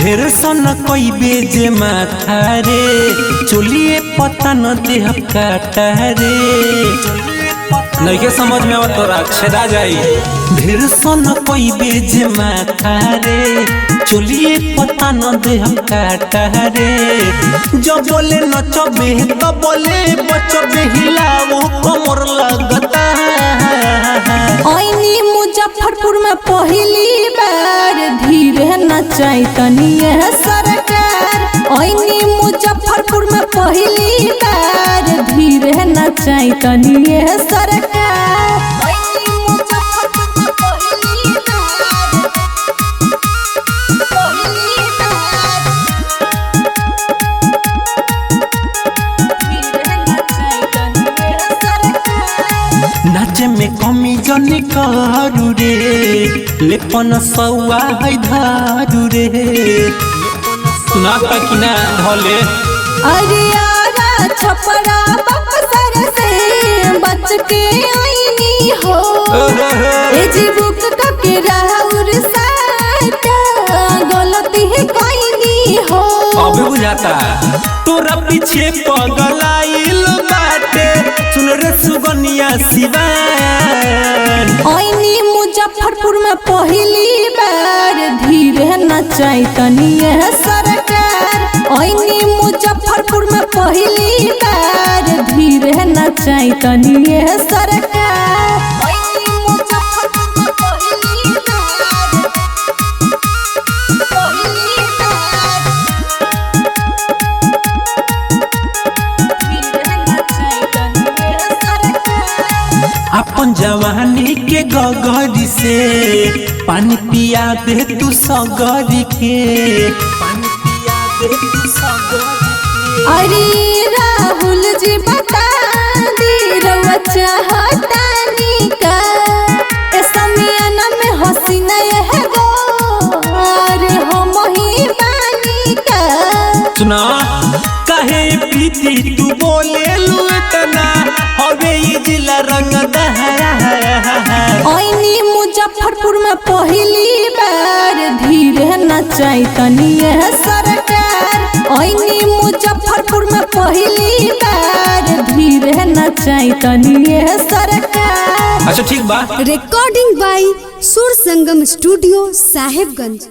ढेर सन कोई बेजे माथा रे चलिए पता न देह काटा रे नहीं के समझ में आवत तोरा छेदा जाई। ढेर सन कोई बेजे माथा रे चलिए पता न देह काटा रे जो बोले नचबे तो बोले बचबे हिलाओ कमर लगता। आईनी मुजफ्फरपुर में पहली बार धीरे नचाई तनी सरकार। आईनी मुजफ्फरपुर में पहली बार धीरे नचाई तनी सरकार। नाचे में कमी जनी करू रे लेपन सौआ है धारू रे सुना कि ना भले। अरे यारा छपरा बक्सर से बच के आईनी हो बुक के राहुर साटा गलती है कोई हो। अब बुझाता तोरा पीछे पगलाइल बाटे सुन रे सुगनिया सिवान। आईनी मुजफ्फरपुर में पहली बार धीरे नचाई तनी सरकार। आईनी मुजफ्फरपुर में पहली बार धीरे नचाई तनी सरकार। अपन जवानी के गगरी से पानी पिया दे तू सगरी के पानी पिया दे तू सगरी के। अरे राहुल जी बता दी रवा चाहतानी का समियाना में हसीना है गो अरे हम ही बानी का। सुना काहे प्रीति तू बोले लू इतना हवे ये जिला रंग दहरा। आईनी मुजफ्फरपुर में पहली बार धीरे नचाई तनी सरकार। आईनी मुजफ्फरपुर में पहली बार धीरे नचाई तनी सरकार। अच्छा ठीक बा। रिकॉर्डिंग बाय सुर संगम स्टूडियो साहेबगंज।